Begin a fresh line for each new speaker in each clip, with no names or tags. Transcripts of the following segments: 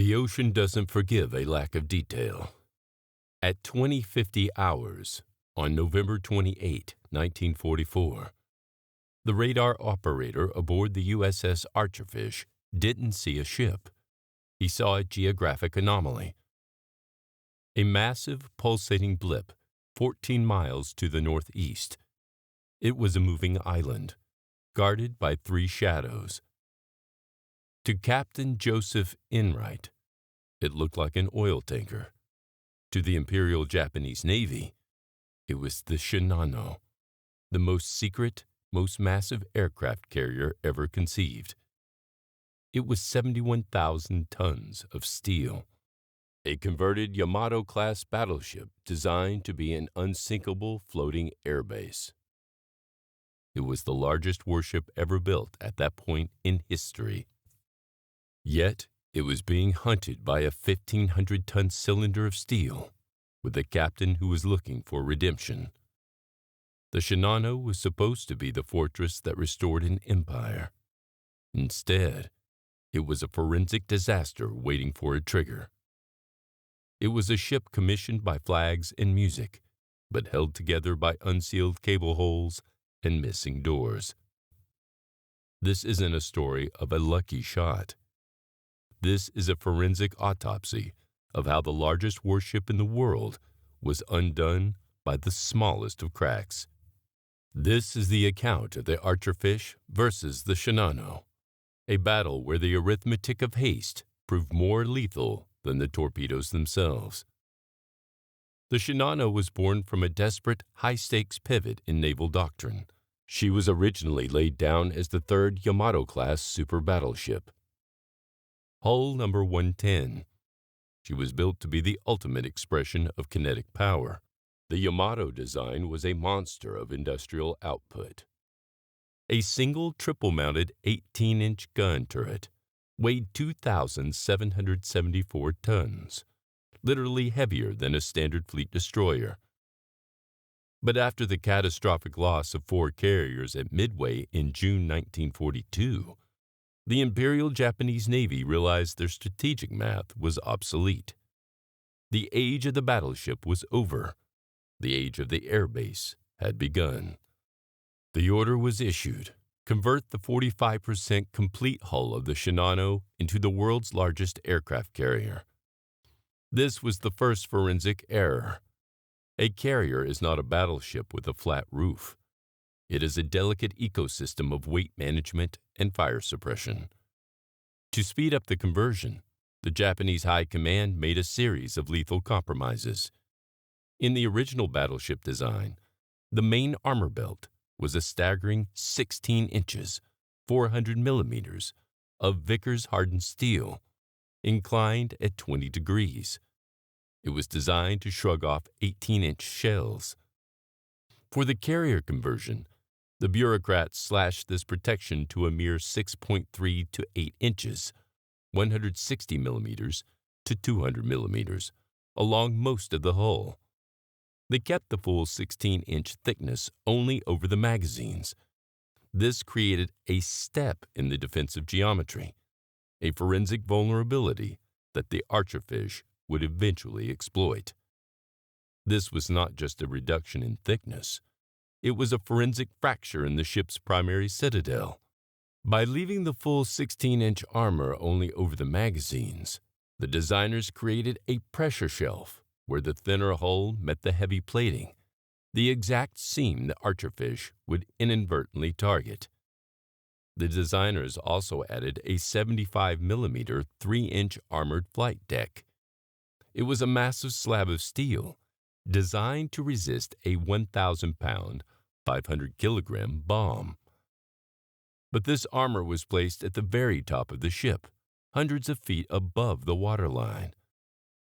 The ocean doesn't forgive a lack of detail. At 20:50 hours on November 28, 1944, the radar operator aboard the USS Archerfish didn't see a ship. He saw a geographic anomaly. A massive pulsating blip 14 miles to the northeast. It was a moving island, guarded by 3 shadows. To Captain Joseph Enright, it looked like an oil tanker. To the Imperial Japanese Navy, it was the Shinano, the most secret, most massive aircraft carrier ever conceived. It was 71,000 tons of steel, a converted Yamato-class battleship designed to be an unsinkable floating airbase. It was the largest warship ever built at that point in history. Yet, it was being hunted by a 1,500-ton cylinder of steel, with a captain who was looking for redemption. The Shinano was supposed to be the fortress that restored an empire. Instead, it was a forensic disaster waiting for a trigger. It was a ship commissioned by flags and music, but held together by unsealed cable holes and missing doors. This isn't a story of a lucky shot. This is a forensic autopsy of how the largest warship in the world was undone by the smallest of cracks. This is the account of the Archerfish versus the Shinano, a battle where the arithmetic of haste proved more lethal than the torpedoes themselves. The Shinano was born from a desperate, high-stakes pivot in naval doctrine. She was originally laid down as the 3rd Yamato-class super battleship. Hull number 110. She was built to be the ultimate expression of kinetic power. The Yamato design was a monster of industrial output. A single triple-mounted 18-inch gun turret weighed 2,774 tons, literally heavier than a standard fleet destroyer. But after the catastrophic loss of 4 carriers at Midway in June 1942, the Imperial Japanese Navy realized their strategic math was obsolete. The age of the battleship was over. The age of the airbase had begun. The order was issued: convert the 45% complete hull of the Shinano into the world's largest aircraft carrier. This was the first forensic error. A carrier is not a battleship with a flat roof. It is a delicate ecosystem of weight management and fire suppression. To speed up the conversion, the Japanese High Command made a series of lethal compromises. In the original battleship design, the main armor belt was a staggering 16 inches, 400 millimeters, of Vickers-hardened steel, inclined at 20 degrees. It was designed to shrug off 18-inch shells. For the carrier conversion, the bureaucrats slashed this protection to a mere 6.3 to 8 inches, 160 millimeters to 200 millimeters, along most of the hull. They kept the full 16-inch thickness only over the magazines. This created a step in the defensive geometry, a forensic vulnerability that the Archerfish would eventually exploit. This was not just a reduction in thickness. It was a forensic fracture in the ship's primary citadel. By leaving the full 16-inch armor only over the magazines, the designers created a pressure shelf where the thinner hull met the heavy plating, the exact seam the Archerfish would inadvertently target. The designers also added a 75-millimeter 3-inch armored flight deck. It was a massive slab of steel designed to resist a 1,000-pound, 500-kilogram bomb. But this armor was placed at the very top of the ship, hundreds of feet above the waterline.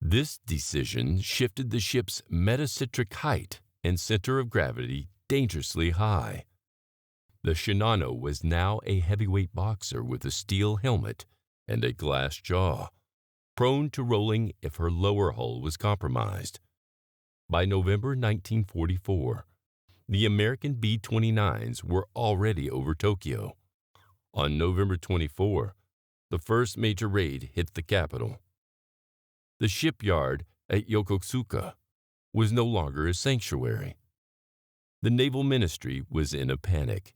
This decision shifted the ship's metacentric height and center of gravity dangerously high. The Shinano was now a heavyweight boxer with a steel helmet and a glass jaw, prone to rolling if her lower hull was compromised. By November 1944, the American B-29s were already over Tokyo. On November 24, the first major raid hit the capital. The shipyard at Yokosuka was no longer a sanctuary. The Naval Ministry was in a panic.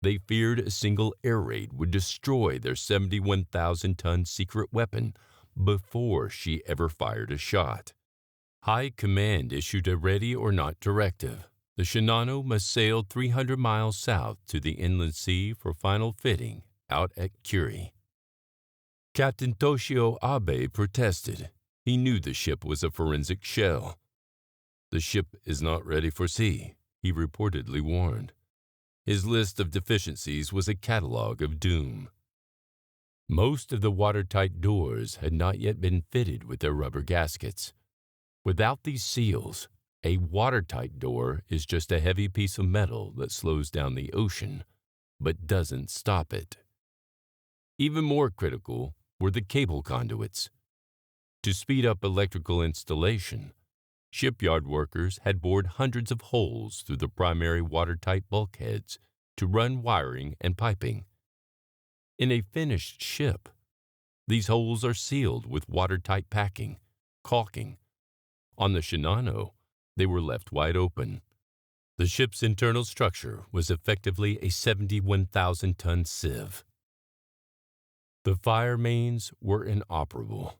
They feared a single air raid would destroy their 71,000-ton secret weapon before she ever fired a shot. High Command issued a ready or not directive. The Shinano must sail 300 miles south to the inland sea for final fitting out at Kuri. Captain Toshio Abe protested. He knew the ship was a forensic shell. "The ship is not ready for sea," he reportedly warned. His list of deficiencies was a catalog of doom. Most of the watertight doors had not yet been fitted with their rubber gaskets. Without these seals, a watertight door is just a heavy piece of metal that slows down the ocean, but doesn't stop it. Even more critical were the cable conduits. To speed up electrical installation, shipyard workers had bored hundreds of holes through the primary watertight bulkheads to run wiring and piping. In a finished ship, these holes are sealed with watertight packing, caulking. On the Shinano, they were left wide open. The ship's internal structure was effectively a 71,000-ton sieve. The fire mains were inoperable.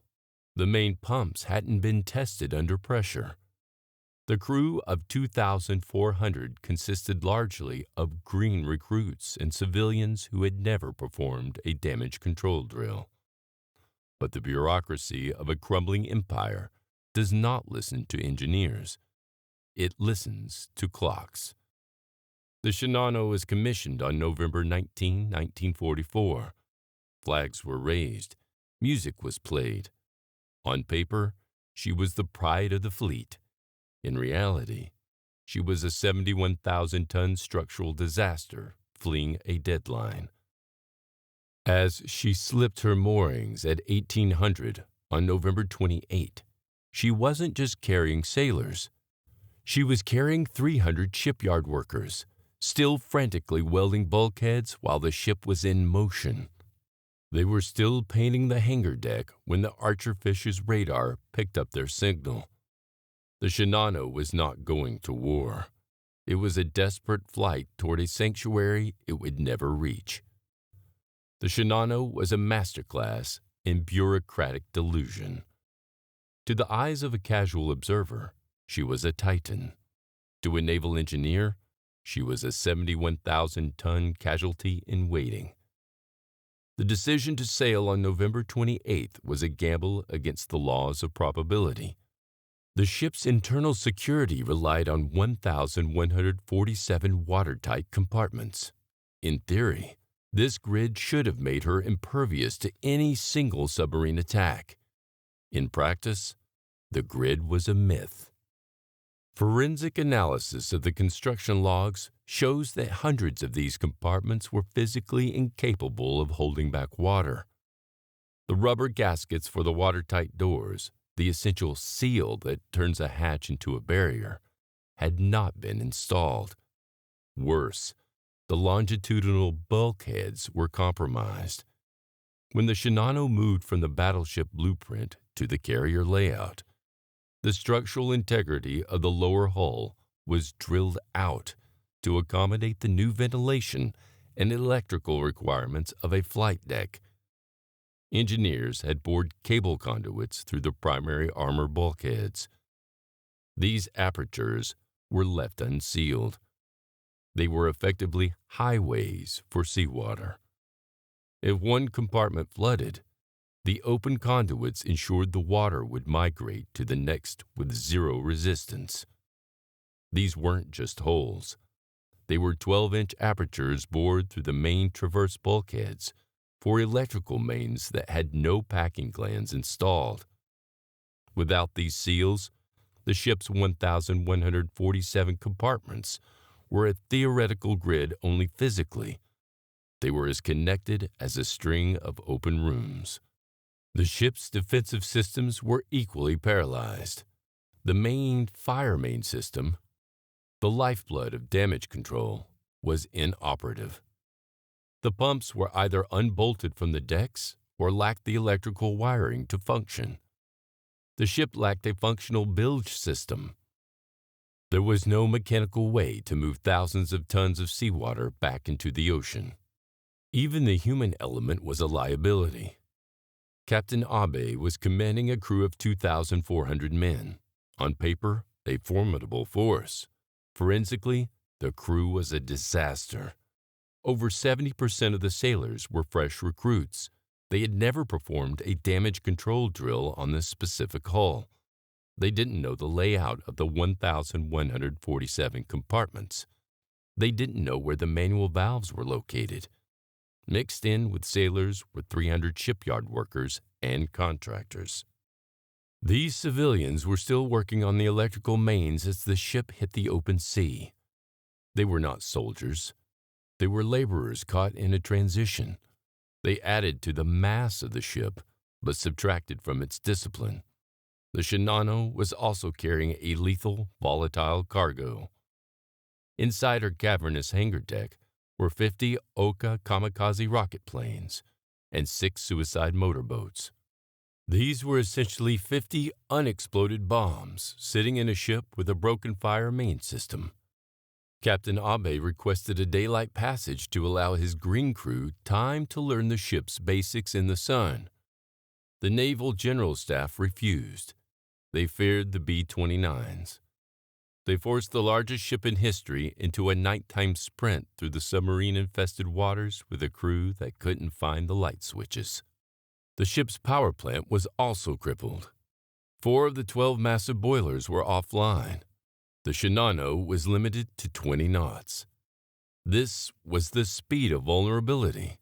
The main pumps hadn't been tested under pressure. The crew of 2,400 consisted largely of green recruits and civilians who had never performed a damage control drill. But the bureaucracy of a crumbling empire does not listen to engineers. It listens to clocks. The Shinano was commissioned on November 19, 1944. Flags were raised. Music was played. On paper, she was the pride of the fleet. In reality, she was a 71,000-ton structural disaster fleeing a deadline. As she slipped her moorings at 1800 on November 28, she wasn't just carrying sailors. She was carrying 300 shipyard workers, still frantically welding bulkheads while the ship was in motion. They were still painting the hangar deck when the Archerfish's radar picked up their signal. The Shinano was not going to war. It was a desperate flight toward a sanctuary it would never reach. The Shinano was a masterclass in bureaucratic delusion. To the eyes of a casual observer, she was a titan. To a naval engineer, she was a 71,000-ton casualty in waiting. The decision to sail on November 28th was a gamble against the laws of probability. The ship's internal security relied on 1,147 watertight compartments. In theory, this grid should have made her impervious to any single submarine attack. In practice, the grid was a myth. Forensic analysis of the construction logs shows that hundreds of these compartments were physically incapable of holding back water. The rubber gaskets for the watertight doors, the essential seal that turns a hatch into a barrier, had not been installed. Worse, the longitudinal bulkheads were compromised. When the Shinano moved from the battleship blueprint to the carrier layout, the structural integrity of the lower hull was drilled out to accommodate the new ventilation and electrical requirements of a flight deck. Engineers had bored cable conduits through the primary armor bulkheads. These apertures were left unsealed. They were effectively highways for seawater. If one compartment flooded, the open conduits ensured the water would migrate to the next with zero resistance. These weren't just holes. They were 12-inch apertures bored through the main traverse bulkheads for electrical mains that had no packing glands installed. Without these seals, the ship's 1,147 compartments were a theoretical grid only physically. They were as connected as a string of open rooms. The ship's defensive systems were equally paralyzed. The main fire main system, the lifeblood of damage control, was inoperative. The pumps were either unbolted from the decks or lacked the electrical wiring to function. The ship lacked a functional bilge system. There was no mechanical way to move thousands of tons of seawater back into the ocean. Even the human element was a liability. Captain Abe was commanding a crew of 2,400 men. On paper, a formidable force. Forensically, the crew was a disaster. Over 70% of the sailors were fresh recruits. They had never performed a damage control drill on this specific hull. They didn't know the layout of the 1,147 compartments. They didn't know where the manual valves were located. Mixed in with sailors were 300 shipyard workers and contractors. These civilians were still working on the electrical mains as the ship hit the open sea. They were not soldiers. They were laborers caught in a transition. They added to the mass of the ship, but subtracted from its discipline. The Shinano was also carrying a lethal, volatile cargo. Inside her cavernous hangar deck were 50 Oka kamikaze rocket planes and 6 suicide motorboats. These were essentially 50 unexploded bombs sitting in a ship with a broken fire main system. Captain Abe requested a daylight passage to allow his green crew time to learn the ship's basics in the sun. The Naval General Staff refused. They feared the B-29s. They forced the largest ship in history into a nighttime sprint through the submarine-infested waters with a crew that couldn't find the light switches. The ship's power plant was also crippled. 4 of the 12 massive boilers were offline. The Shinano was limited to 20 knots. This was the speed of vulnerability.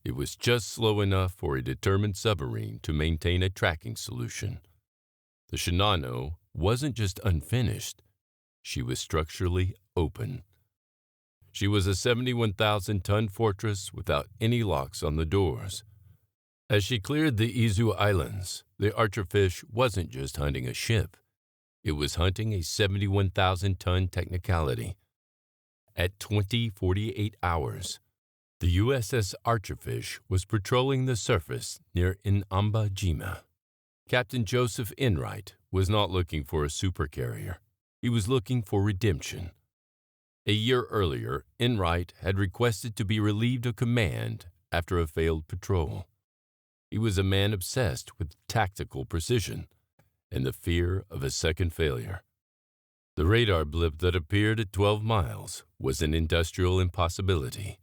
It was just slow enough for a determined submarine to maintain a tracking solution. The Shinano wasn't just unfinished. She was structurally open. She was a 71,000-ton fortress without any locks on the doors. As she cleared the Izu Islands, the Archerfish wasn't just hunting a ship. It was hunting a 71,000-ton technicality. At 20:48 hours, the USS Archerfish was patrolling the surface near Inambajima. Captain Joseph Enright was not looking for a supercarrier. He was looking for redemption. A year earlier, Enright had requested to be relieved of command after a failed patrol. He was a man obsessed with tactical precision and the fear of a second failure. The radar blip that appeared at 12 miles was an industrial impossibility.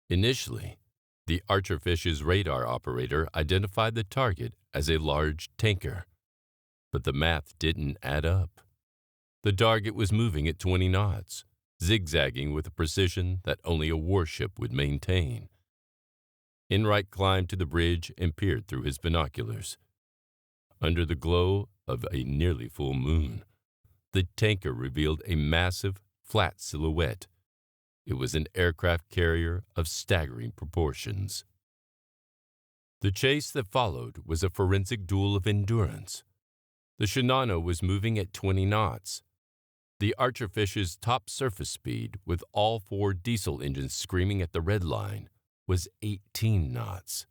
Initially, the Archerfish's radar operator identified the target as a large tanker, but the math didn't add up. The target was moving at 20 knots, zigzagging with a precision that only a warship would maintain. Enright climbed to the bridge and peered through his binoculars. Under the glow of a nearly full moon, the tanker revealed a massive, flat silhouette. It was an aircraft carrier of staggering proportions. The chase that followed was a forensic duel of endurance. The Shinano was moving at 20 knots. The Archerfish's top surface speed, with all 4 diesel engines screaming at the red line, was 18 knots.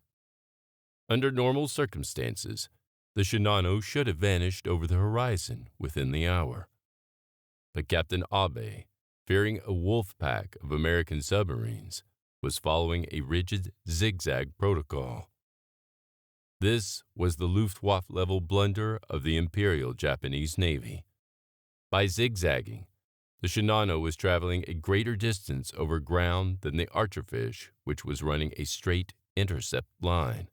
Under normal circumstances, the Shinano should have vanished over the horizon within the hour. But Captain Abe, fearing a wolf pack of American submarines, was following a rigid zigzag protocol. This was the Luftwaffe-level blunder of the Imperial Japanese Navy. By zigzagging, the Shinano was traveling a greater distance over ground than the Archerfish, which was running a straight intercept line.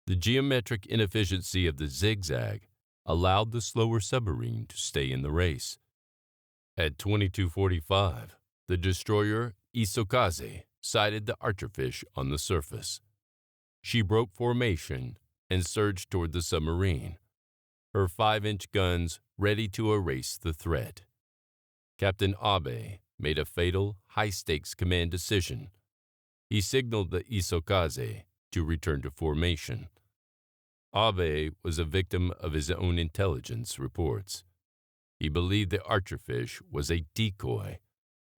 The geometric inefficiency of the zigzag allowed the slower submarine to stay in the race. At 22:45, the destroyer Isokaze sighted the Archerfish on the surface. She broke formation and surged toward the submarine, her 5-inch guns ready to erase the threat. Captain Abe made a fatal, high-stakes command decision. He signaled the Isokaze to return to formation. Abe was a victim of his own intelligence reports. He believed the Archerfish was a decoy,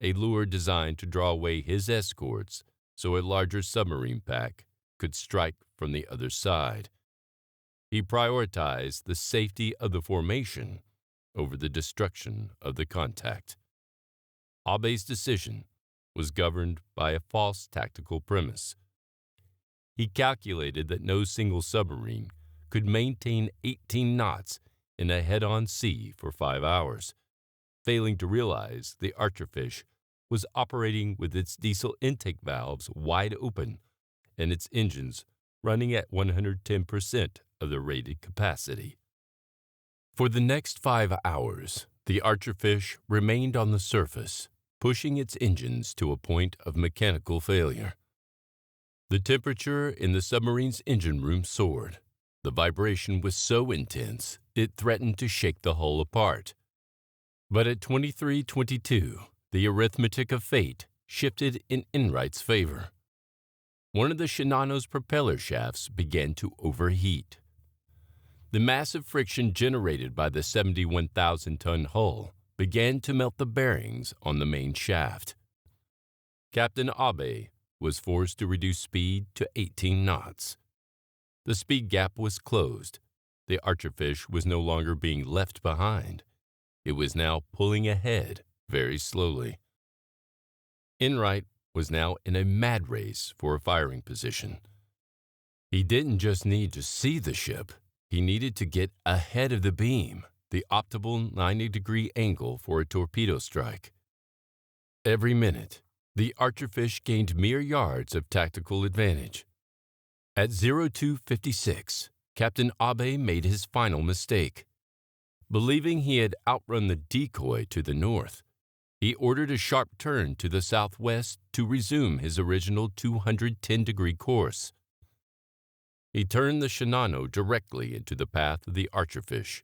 a lure designed to draw away his escorts so a larger submarine pack could strike from the other side. He prioritized the safety of the formation over the destruction of the contact. Abe's decision was governed by a false tactical premise. He calculated that no single submarine could maintain 18 knots in a head-on sea for 5 hours, failing to realize the Archerfish was operating with its diesel intake valves wide open and its engines running at 110% of the rated capacity. For the next 5 hours, the Archerfish remained on the surface, pushing its engines to a point of mechanical failure. The temperature in the submarine's engine room soared. The vibration was so intense, it threatened to shake the hull apart. But at 23:22, the arithmetic of fate shifted in Enright's favor. One of the Shinano's propeller shafts began to overheat. The massive friction generated by the 71,000-ton hull began to melt the bearings on the main shaft. Captain Abe was forced to reduce speed to 18 knots. The speed gap was closed. The Archerfish was no longer being left behind. It was now pulling ahead very slowly. Enright was now in a mad race for a firing position. He didn't just need to see the ship. He needed to get ahead of the beam, the optimal 90-degree angle for a torpedo strike. Every minute, the Archerfish gained mere yards of tactical advantage. At 02:56, Captain Abe made his final mistake. Believing he had outrun the decoy to the north, he ordered a sharp turn to the southwest to resume his original 210-degree course. He turned the Shinano directly into the path of the Archerfish.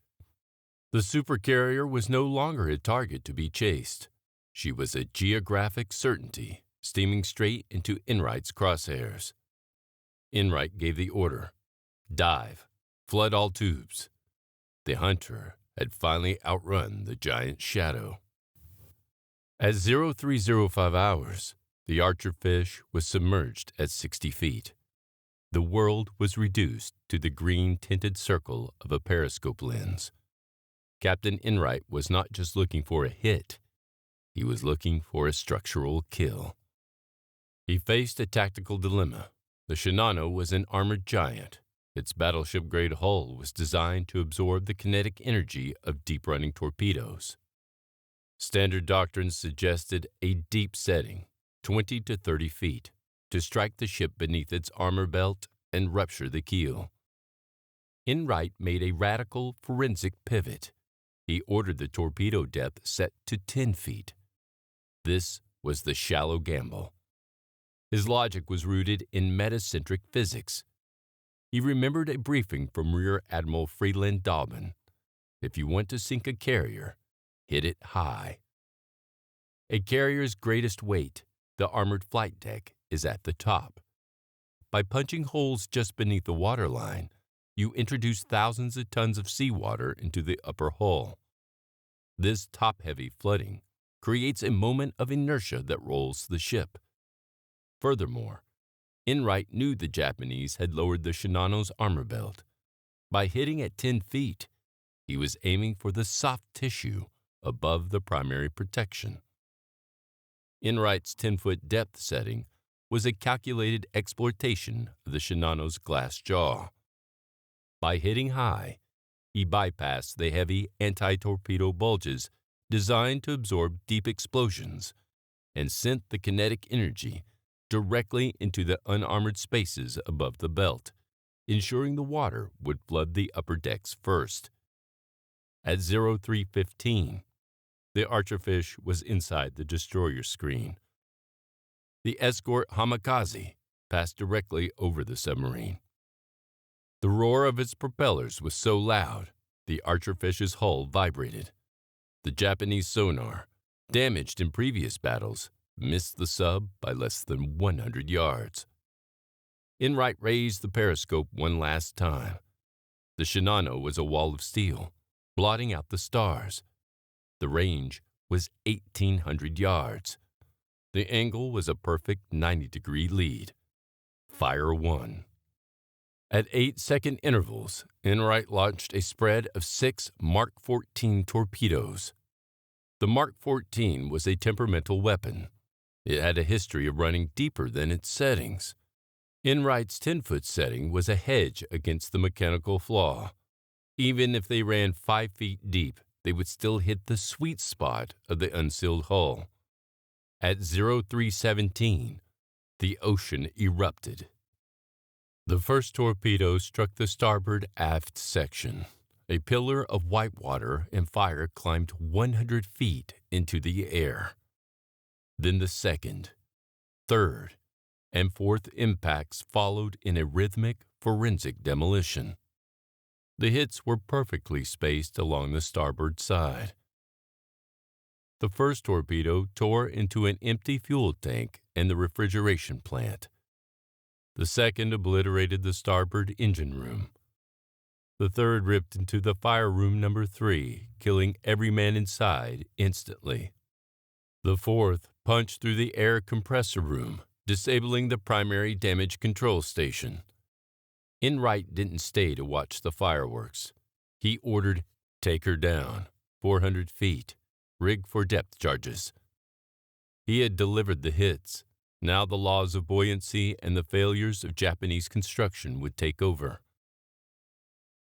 The supercarrier was no longer a target to be chased. She was a geographic certainty, steaming straight into Enright's crosshairs. Enright gave the order, "Dive, flood all tubes." The hunter had finally outrun the giant shadow. At 03:05 hours, the Archerfish was submerged at 60 feet. The world was reduced to the green-tinted circle of a periscope lens. Captain Enright was not just looking for a hit. He was looking for a structural kill. He faced a tactical dilemma. The Shinano was an armored giant. Its battleship-grade hull was designed to absorb the kinetic energy of deep-running torpedoes. Standard doctrine suggested a deep setting, 20 to 30 feet, to strike the ship beneath its armor belt and rupture the keel. Enright made a radical forensic pivot. He ordered the torpedo depth set to 10 feet. This was the shallow gamble. His logic was rooted in metacentric physics. He remembered a briefing from Rear Admiral Freeland Dahlman. If you want to sink a carrier, hit it high. A carrier's greatest weight, the armored flight deck, is at the top. By punching holes just beneath the waterline, you introduce thousands of tons of seawater into the upper hull. This top-heavy flooding creates a moment of inertia that rolls the ship. Furthermore, Enright knew the Japanese had lowered the Shinano's armor belt. By hitting at 10 feet, he was aiming for the soft tissue above the primary protection. Enright's 10-foot depth setting was a calculated exploitation of the Shinano's glass jaw. By hitting high, he bypassed the heavy anti-torpedo bulges designed to absorb deep explosions and sent the kinetic energy directly into the unarmored spaces above the belt, ensuring the water would flood the upper decks first. At 03:15, the Archerfish was inside the destroyer screen. The escort Hamikaze passed directly over the submarine. The roar of its propellers was so loud, the Archerfish's hull vibrated. The Japanese sonar, damaged in previous battles, missed the sub by less than 100 yards. Enright raised the periscope one last time. The Shinano was a wall of steel, blotting out the stars. The range was 1,800 yards. The angle was a perfect 90-degree lead. Fire 1. At 8-second intervals, Enright launched a spread of 6 Mark 14 torpedoes. The Mark 14 was a temperamental weapon. It had a history of running deeper than its settings. Enright's 10-foot setting was a hedge against the mechanical flaw. Even if they ran 5 feet deep, they would still hit the sweet spot of the unsealed hull. At 0317, the ocean erupted. The first torpedo struck the starboard aft section. A pillar of whitewater and fire climbed 100 feet into the air. Then the second, third, and fourth impacts followed in a rhythmic, forensic demolition. The hits were perfectly spaced along the starboard side. The first torpedo tore into an empty fuel tank and the refrigeration plant. The second obliterated the starboard engine room. The third ripped into the fire room number 3, killing every man inside instantly. The fourth punched through the air compressor room, disabling the primary damage control station. Enright didn't stay to watch the fireworks. He ordered, "Take her down, 400 feet, rig for depth charges." He had delivered the hits. Now the laws of buoyancy and the failures of Japanese construction would take over.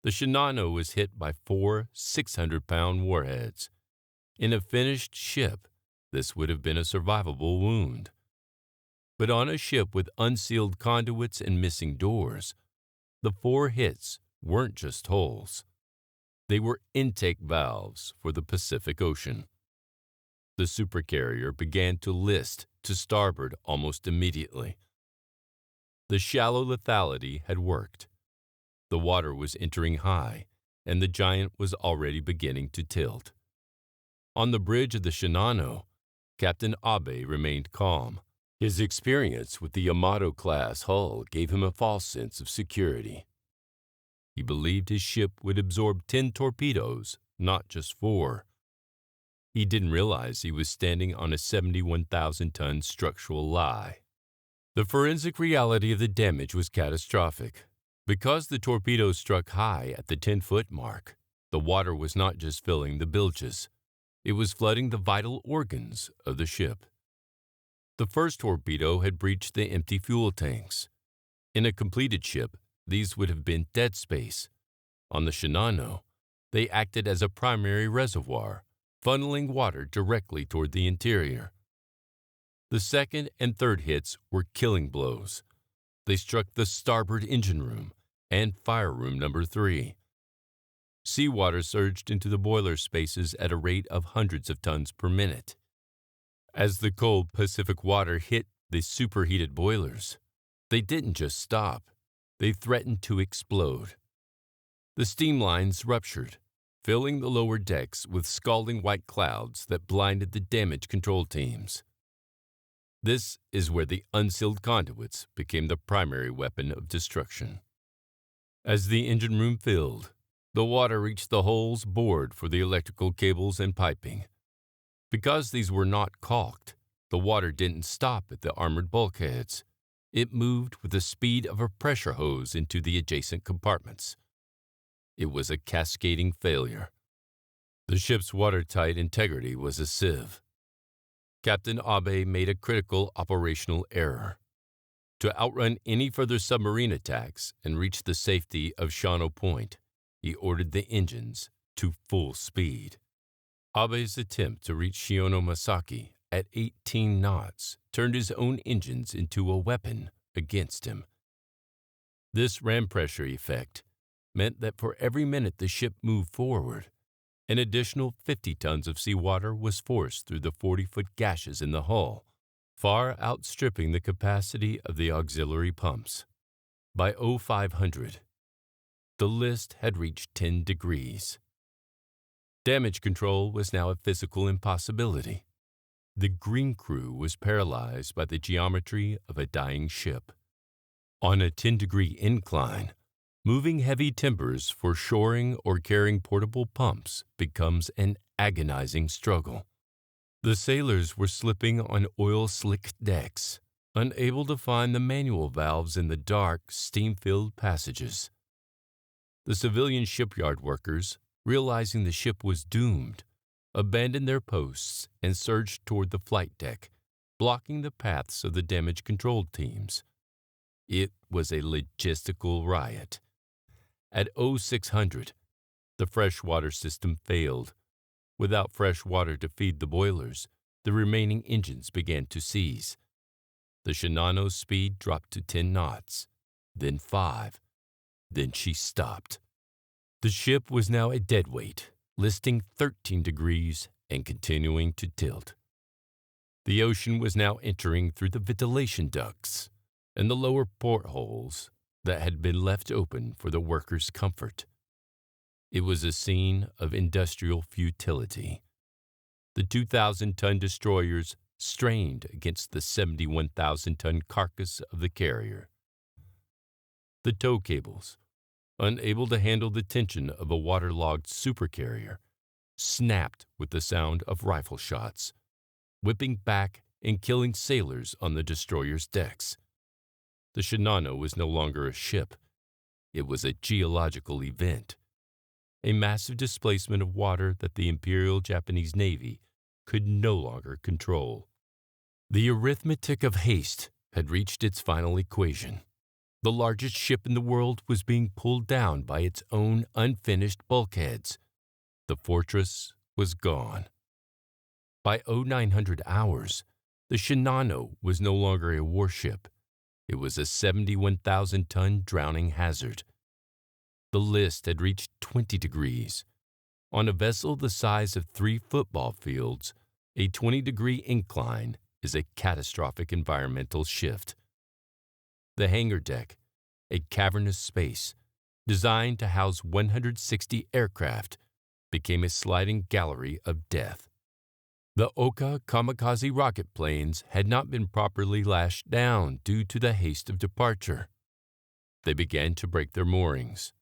The Shinano was hit by 4 600-pound warheads. In a finished ship, this would have been a survivable wound. But on a ship with unsealed conduits and missing doors, the 4 hits weren't just holes. They were intake valves for the Pacific Ocean. The supercarrier began to list to starboard almost immediately. The shallow lethality had worked. The water was entering high, and the giant was already beginning to tilt. On the bridge of the Shinano, Captain Abe remained calm. His experience with the Yamato-class hull gave him a false sense of security. He believed his ship would absorb 10 torpedoes, not just 4. He didn't realize he was standing on a 71,000-ton structural lie. The forensic reality of the damage was catastrophic. Because the torpedo struck high at the 10-foot mark, the water was not just filling the bilges. It was flooding the vital organs of the ship. The first torpedo had breached the empty fuel tanks. In a completed ship, these would have been dead space. On the Shinano, they acted as a primary reservoir, funneling water directly toward the interior. The second and third hits were killing blows. They struck the starboard engine room and fire room number 3. Seawater surged into the boiler spaces at a rate of hundreds of tons per minute. As the cold Pacific water hit the superheated boilers, they didn't just stop. They threatened to explode. The steam lines ruptured, filling the lower decks with scalding white clouds that blinded the damage control teams. This is where the unsealed conduits became the primary weapon of destruction. As the engine room filled, the water reached the holes bored for the electrical cables and piping. Because these were not caulked, the water didn't stop at the armored bulkheads. It moved with the speed of a pressure hose into the adjacent compartments. It was a cascading failure. The ship's watertight integrity was a sieve. Captain Abe made a critical operational error. To outrun any further submarine attacks and reach the safety of Shano Point, he ordered the engines to full speed. Abe's attempt to reach Shionomasaki at 18 knots turned his own engines into a weapon against him. This ram pressure effect meant that for every minute the ship moved forward, an additional 50 tons of seawater was forced through the 40-foot gashes in the hull, far outstripping the capacity of the auxiliary pumps. By 0500, the list had reached 10 degrees. Damage control was now a physical impossibility. The green crew was paralyzed by the geometry of a dying ship. On a 10-degree incline, moving heavy timbers for shoring or carrying portable pumps becomes an agonizing struggle. The sailors were slipping on oil-slicked decks, unable to find the manual valves in the dark, steam-filled passages. The civilian shipyard workers, realizing the ship was doomed, abandoned their posts and surged toward the flight deck, blocking the paths of the damage control teams. It was a logistical riot. At 0600, the freshwater system failed. Without fresh water to feed the boilers, the remaining engines began to seize. The Shinano's speed dropped to 10 knots, then 5. Then she stopped. The ship was now a deadweight, listing 13 degrees and continuing to tilt. The ocean was now entering through the ventilation ducts and the lower portholes that had been left open for the workers' comfort. It was a scene of industrial futility. The 2,000-ton destroyers strained against the 71,000-ton carcass of the carrier. The tow cables, unable to handle the tension of a waterlogged supercarrier, snapped with the sound of rifle shots, whipping back and killing sailors on the destroyer's decks. The Shinano was no longer a ship. It was a geological event, a massive displacement of water that the Imperial Japanese Navy could no longer control. The arithmetic of haste had reached its final equation. The largest ship in the world was being pulled down by its own unfinished bulkheads. The fortress was gone. By 0900 hours, the Shinano was no longer a warship. It was a 71,000-ton drowning hazard. The list had reached 20 degrees. On a vessel the size of 3 football fields, a 20-degree incline is a catastrophic environmental shift. The hangar deck, a cavernous space designed to house 160 aircraft, became a sliding gallery of death. The Oka kamikaze rocket planes had not been properly lashed down due to the haste of departure. They began to break their moorings.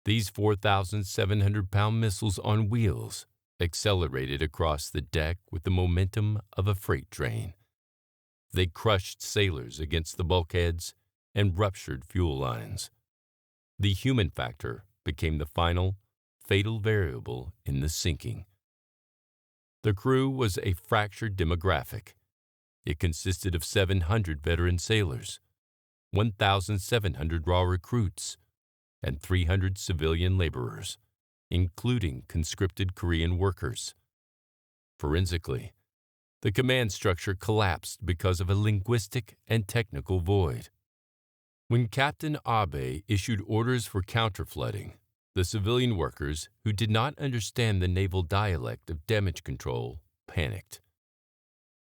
These 4,700-pound missiles on wheels accelerated across the deck with the momentum of a freight train. They crushed sailors against the bulkheads and ruptured fuel lines. The human factor became the final, fatal variable in the sinking. The crew was a fractured demographic. It consisted of 700 veteran sailors, 1,700 raw recruits, and 300 civilian laborers, including conscripted Korean workers. Forensically, the command structure collapsed because of a linguistic and technical void. When Captain Abe issued orders for counterflooding, the civilian workers, who did not understand the naval dialect of damage control, panicked.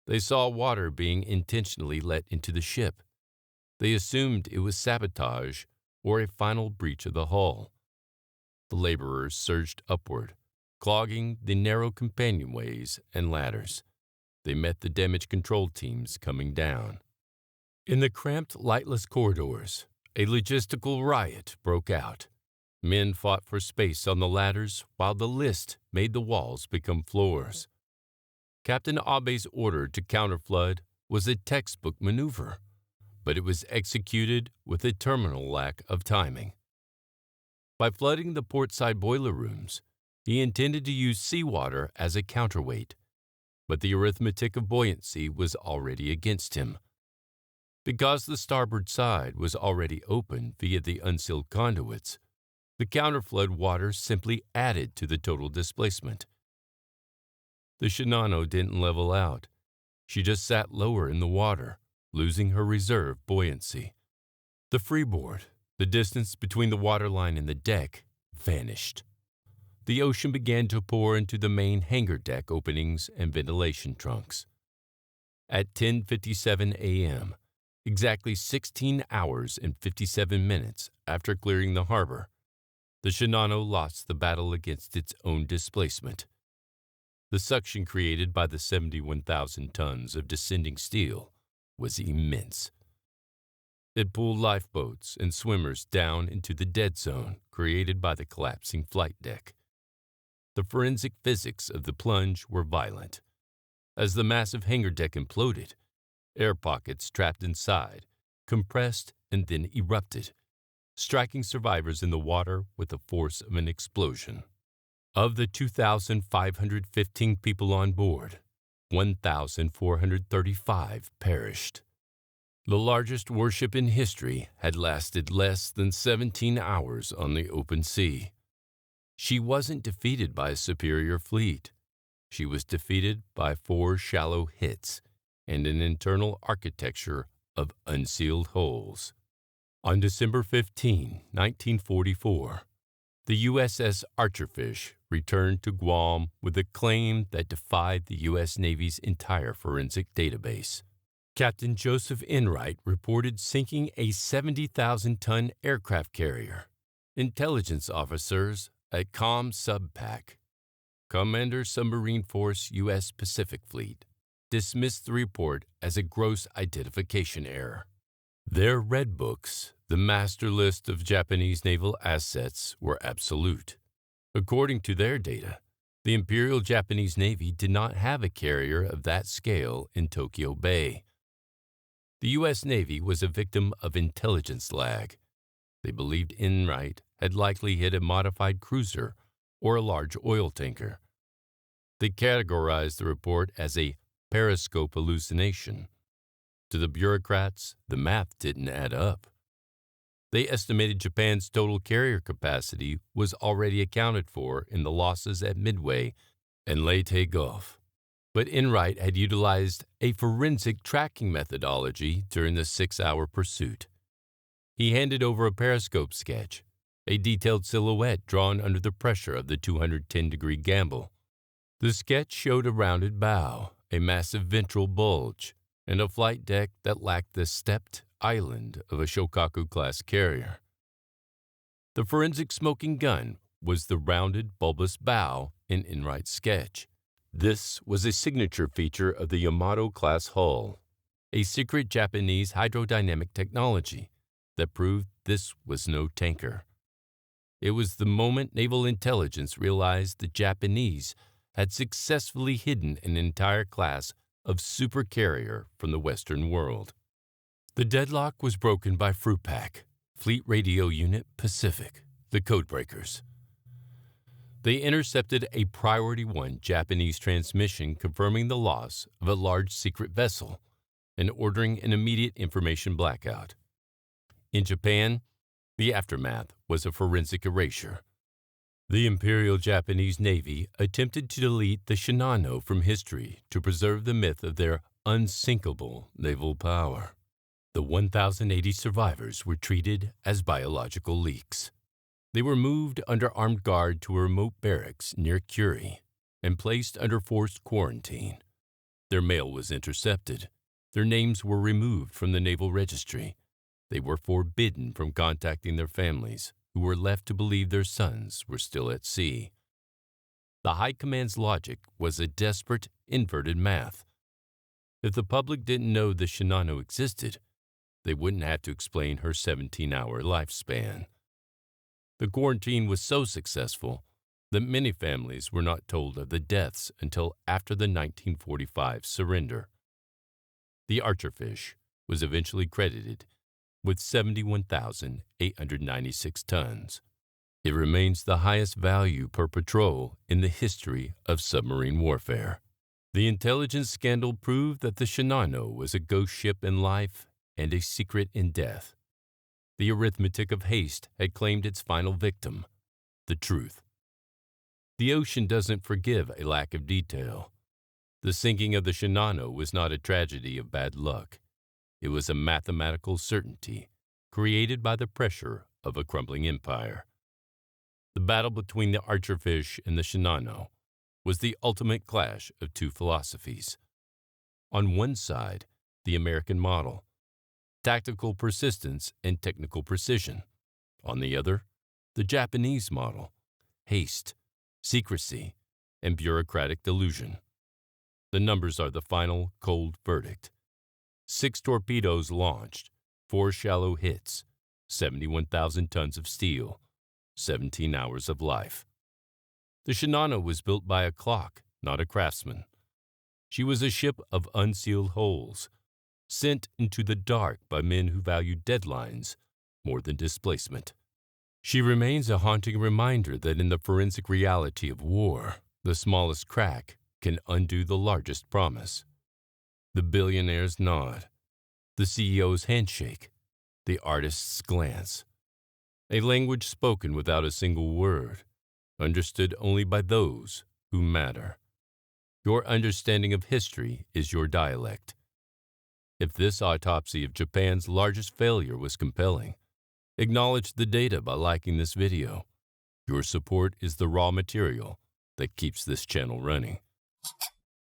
They saw water being intentionally let into the ship. They assumed it was sabotage or a final breach of the hull. The laborers surged upward, clogging the narrow companionways and ladders. They met the damage control teams coming down. In the cramped, lightless corridors, a logistical riot broke out. Men fought for space on the ladders while the list made the walls become floors. Captain Abe's order to counterflood was a textbook maneuver, but it was executed with a terminal lack of timing. By flooding the portside boiler rooms, he intended to use seawater as a counterweight, but the arithmetic of buoyancy was already against him. Because the starboard side was already open via the unsealed conduits, the counterflood water simply added to the total displacement. The Shinano didn't level out. She just sat lower in the water, losing her reserve buoyancy. The freeboard, the distance between the waterline and the deck, vanished. The ocean began to pour into the main hangar deck openings and ventilation trunks. At 10:57 a.m., exactly 16 hours and 57 minutes after clearing the harbor, the Shinano lost the battle against its own displacement. The suction created by the 71,000 tons of descending steel was immense. It pulled lifeboats and swimmers down into the dead zone created by the collapsing flight deck. The forensic physics of the plunge were violent. As the massive hangar deck imploded, Air pockets trapped inside, compressed and then erupted, striking survivors in the water with the force of an explosion. Of the 2,515 people on board, 1,435 perished. The largest warship in history had lasted less than 17 hours on the open sea. She wasn't defeated by a superior fleet. She was defeated by 4 shallow hits and an internal architecture of unsealed holes. On December 15, 1944, the USS Archerfish returned to Guam with a claim that defied the U.S. Navy's entire forensic database. Captain Joseph Enright reported sinking a 70,000-ton aircraft carrier. Intelligence officers at ComSubPac, Commander Submarine Force U.S. Pacific Fleet, dismissed the report as a gross identification error. Their red books, the master list of Japanese naval assets, were absolute. According to their data, the Imperial Japanese Navy did not have a carrier of that scale in Tokyo Bay. The U.S. Navy was a victim of intelligence lag. They believed Enright had likely hit a modified cruiser or a large oil tanker. They categorized the report as a periscope hallucination. To the bureaucrats, the math didn't add up. They estimated Japan's total carrier capacity was already accounted for in the losses at Midway and Leyte Gulf. But Enright had utilized a forensic tracking methodology during the 6-hour pursuit. He handed over a periscope sketch, a detailed silhouette drawn under the pressure of the 210-degree gamble. The sketch showed a rounded bow, a massive ventral bulge, and a flight deck that lacked the stepped island of a Shokaku-class carrier. The forensic smoking gun was the rounded, bulbous bow in Enright's sketch. This was a signature feature of the Yamato-class hull, a secret Japanese hydrodynamic technology that proved this was no tanker. It was the moment naval intelligence realized the Japanese had successfully hidden an entire class of supercarrier from the Western world. The deadlock was broken by FRUPAC, Fleet Radio Unit Pacific, the codebreakers. They intercepted a Priority 1 Japanese transmission confirming the loss of a large secret vessel and ordering an immediate information blackout. In Japan, the aftermath was a forensic erasure. The Imperial Japanese Navy attempted to delete the Shinano from history to preserve the myth of their unsinkable naval power. The 1,080 survivors were treated as biological leaks. They were moved under armed guard to a remote barracks near Curie and placed under forced quarantine. Their mail was intercepted. Their names were removed from the Naval Registry. They were forbidden from contacting their families, who were left to believe their sons were still at sea. The High Command's logic was a desperate, inverted math. If the public didn't know the Shinano existed, they wouldn't have to explain her 17-hour lifespan. The quarantine was so successful that many families were not told of the deaths until after the 1945 surrender. The Archerfish was eventually credited with 71,896 tons. It remains the highest value per patrol in the history of submarine warfare. The intelligence scandal proved that the Shinano was a ghost ship in life and a secret in death. The arithmetic of haste had claimed its final victim, the truth. The ocean doesn't forgive a lack of detail. The sinking of the Shinano was not a tragedy of bad luck. It was a mathematical certainty created by the pressure of a crumbling empire. The battle between the Archerfish and the Shinano was the ultimate clash of two philosophies. On one side, the American model, tactical persistence and technical precision. On the other, the Japanese model, haste, secrecy, and bureaucratic delusion. The numbers are the final cold verdict. 6 torpedoes launched, 4 shallow hits, 71,000 tons of steel, 17 hours of life. The Shinano was built by a clock, not a craftsman. She was a ship of unsealed holes, sent into the dark by men who value deadlines more than displacement. She remains a haunting reminder that in the forensic reality of war, the smallest crack can undo the largest promise. The billionaire's nod, the CEO's handshake, the artist's glance. A language spoken without a single word, understood only by those who matter. Your understanding of history is your dialect. If this autopsy of Japan's largest failure was compelling, acknowledge the data by liking this video. Your support is the raw material that keeps this channel running.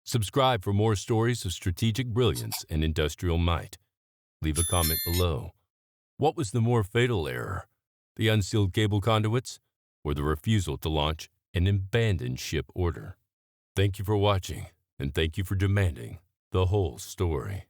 Subscribe for more stories of strategic brilliance and industrial might. Leave a comment below. What was the more fatal error? The unsealed cable conduits or the refusal to launch an abandoned ship order? Thank you for watching, and thank you for demanding the whole story.